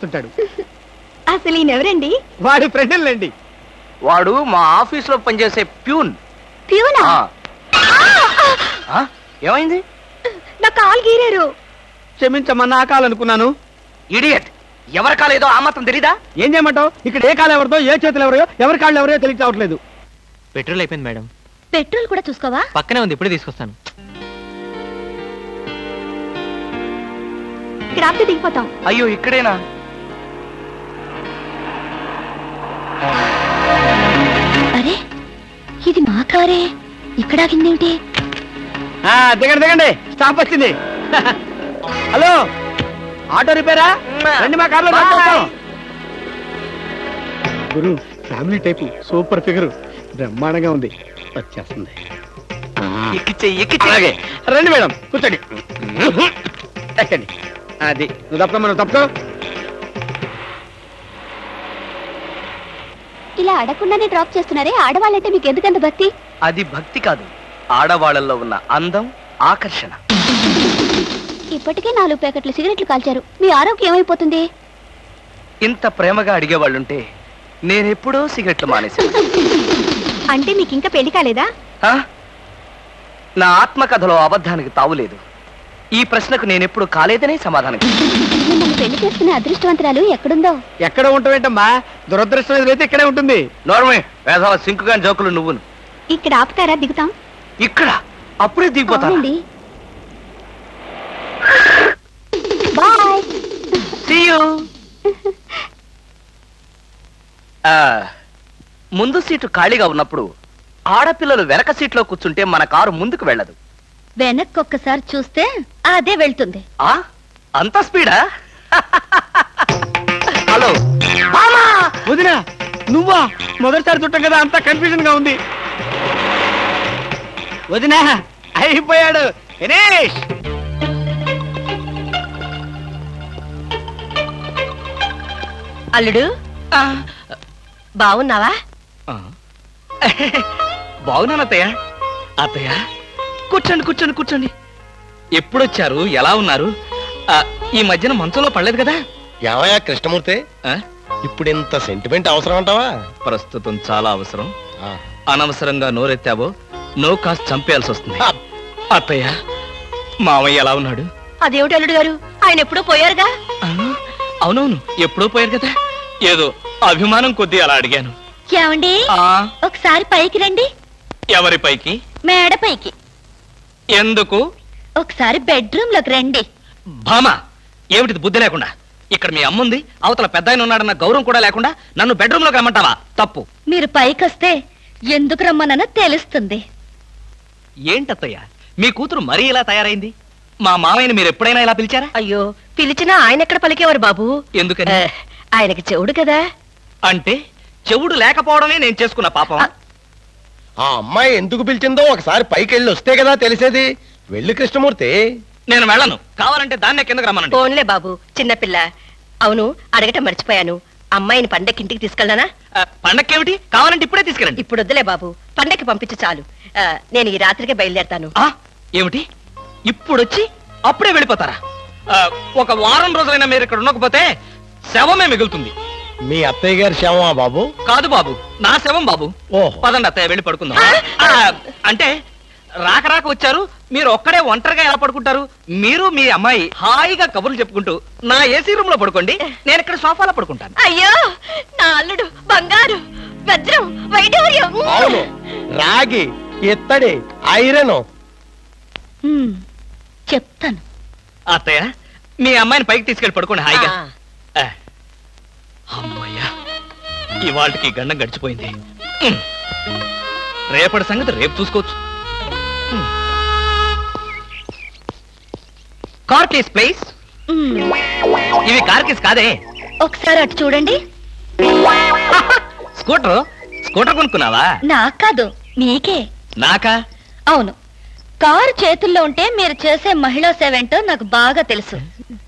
వస్తుంటాడు. అసలు ఈయనెవరండి? వాడి ఫ్రెండ్లండి. వాడు మా ఆఫీస్ లో పనిచేసే ప్యూన్. ప్యూనా? ఏమైంది? నా కాలు గీరారు. క్షమించమ్మా, నా కాలనుకున్నాను. ఇడియట్, ఎవరి కాలేదో ఆ మాత్రం తెలీదా? ఏం చేయమంటావు? ఇక్కడ ఏ కాలు ఎవరిదో, ఏ చేతులు ఎవరో, ఎవరి కాళ్ళు ఎవరో తెలిసి రావట్లేదు. పెట్రోల్ అయిపోయింది మేడం. పెట్రోల్ కూడా చూసుకోవా? పక్కనే ఉంది, ఇప్పుడే తీసుకొస్తాను. ఇక్కడ ఆపితే దిగిపోతాం. అయ్యో, ఇక్కడేనా? అరే, ఇది మా కారే. ఇక్కడ ఆగిందేమిటి? దిగండి దిగండి, స్టాప్ వచ్చింది. హలో, ఆటో రిపేరా? రండి మా కార్లో. గురు, ఫ్యామిలీ టైపు, సూపర్ ఫిగర్, బ్రహ్మాండంగా ఉంది. వచ్చేస్తుంది. అలాగే రండి మేడం, కూర్చోండి. ఎక్కండి. అది నువ్వు తప్ప, మనం తప్పుకో. ఇలా అడగకుండానే డ్రాప్ చేస్తున్నారే, ఆడవాళ్ళంటే మీకు ఎందుకంత భక్తి? అది భక్తి కాదు, ఆడవాళ్ళల్లో ఉన్న అందం, ఆకర్షణ. ఇప్పటికే 4 ప్యాకెట్లు సిగరెట్లు కాల్చారు. మీ ఆరోగ్యం ఏమైపోతుంది? ఇంత ప్రేమగా అడిగేవాళ్ళుంటే నేనెప్పుడో సిగరెట్లు మానేశాను. అంటే మీకు ఇంకా పెళ్లి కాలేదా? నా ఆత్మకథలో అబద్ధానికి తావులేదు. ఈ ప్రశ్నకు నేనెప్పుడు కాలేదనే సమాధానం. మిమ్మల్ని పెళ్లి చేసుకునే అదృష్టవంతరాలు ఎక్కడుందో. ఎక్కడ ఉంటావేంటమ్మా? దురదృష్టం ఎదురైతే ఇక్కడే ఉంటుంది. నోర్మే, వేసవ సింకుగాని జోకులు నువ్వును. ఇక్కడ ఆపుతారా? దిగుతాం. ఇక్కడ అప్పుడే దిగిపోతానండి. బాయ్. See you. ముందు సీటు ఖాళీగా ఉన్నప్పుడు ఆడపిల్లలు వెనక సీట్లో కూర్చుంటే మన కారు ముందుకు వెళ్ళదు. వెనక్కి ఒక్కసారి చూస్తే అదే వెళ్తుంది. అంత స్పీడా? హలో వదినా, నువ్వా? మొదటిసారి చుట్టం కదా, అంతా కన్ఫ్యూజన్ గా ఉంది. వదినా, అయిపోయాడు. దినేష్, అల్లుడు బాగున్నావా? బాగున్నాను అత్తయ్య. అత్తయ్య, కూర్చోండి కూర్చోండి కూర్చోండి. ఎప్పుడొచ్చారు? ఎలా ఉన్నారు? ఈ మధ్యన మంచంలో పడలేదు కదా? ఏమయ్యా కృష్ణమూర్తి, ఇప్పుడు ఇంత సెంటిమెంట్ అవసరం అంటావా? ప్రస్తుతం చాలా అవసరం. అనవసరంగా నోరెత్తావో నో కాస్త చంపేయాల్సి వస్తుంది. అత్తయ్య, మామయ్య ఎలా ఉన్నాడు? అదేమిటి అల్లుడు గారు, ఆయన ఎప్పుడూ పోయారుగా? అవునవును, ఎప్పుడో పోయారు కదా. ఏదో అభిమానం కొద్దీ అలా అడిగాను. ఏమండి, ఒకసారి పైకి రండి. ఎవరి పైకి? మేడ పైకి. ఎందుకు? ఒకసారి బెడ్రూమ్ లోకి రండి. భామా, ఏమిటిది బుద్ధి లేకుండా? ఇక్కడ మీ అమ్ముంది, అవతల పెద్ద ఆయన ఉన్నాడన్న గౌరవం కూడా లేకుండా నన్ను బెడ్రూమ్ లోకి రమ్మంటావా? తప్పు. మీరు పైకి వస్తే ఎందుకు రమ్మనో తెలుస్తుంది. ఏంటత్తయ్య, మీ కూతురు మరీ ఇలా తయారైంది? మా మామయ్యని మీరు ఎప్పుడైనా ఇలా పిలిచారా? అయ్యో, పిలిచినా ఆయన ఎక్కడ పలికేవారు బాబు? ఎందుకని? ఆయనకి చెవుడు కదా. అంటే చెవుడు లేకపోవడమే నేను చేసుకున్న పాపం. ఆ అమ్మాయి ఎందుకు పిలిచిందో ఒకసారి పైకి వెళ్ళి వస్తే కదా తెలిసేది. వెళ్ళి కృష్ణమూర్తి. నేను వెళ్ళను. కావాలంటే దాన్నే కిందకి రమ్మనండి. ఫోన్లే బాబు, చిన్నపిల్ల. అవును, అడగటం మర్చిపోయాను. అమ్మాయిని పండక్కి ఇంటికి తీసుకెళ్ళనా? పండక్కేమిటి? కావాలంటే ఇప్పుడే తీసుకెళ్ళండి. ఇప్పుడు వద్దులే బాబు, పండక్కి పంపించు చాలు. నేను ఈ రాత్రికి బయలుదేరతాను. ఏమిటి, ఇప్పుడొచ్చి అప్పుడే వెళ్ళిపోతారా? ఒక వారం రోజులైనా మీరు ఇక్కడ ఉండకపోతే శవమే మిగులుతుంది. మీ అత్తయ్య గారి శవమా బాబు? కాదు బాబు, నా శవం బాబు. పదండి అత్తయ్య, వెళ్ళి పడుకుందాం. అంటే రాక రాక వచ్చారు, మీరు ఒక్కడే ఒంటరిగా ఎలా పడుకుంటారు? మీరు మీ అమ్మాయి హాయిగా కబుర్లు చెప్పుకుంటూ నా ఏసీ రూమ్ లో పడుకోండి, నేను ఇక్కడ సోఫాలో పడుకుంటాను. అయ్యో, నా అల్లుడు బంగారు, వజ్రం, వైఢూర్యం. అవును, రాగి, ఇత్తడి, ఐరన్. చెప్తాను. అత్తయ్య, మీ అమ్మాయిని పైకి తీసుకెళ్ళి పడుకోండి హాయిగా. అమ్మయ్యా, ఇవాళకి గండం గడిచిపోయింది. రేపటి సంగతి రేపు చూసుకోవచ్చు. Car case please. ఇవి కార్ కేస్ కాదే. ఒకసారి అటు చూడండి. స్కూటర్ కొనుక్కున్నావా? నాకు కాదు, మీకే. నాకా? అవును, కారు చేతుల్లో ఉంటే మీరు చేసే మహిళా సేవ ఏంటో నాకు బాగా తెలుసు.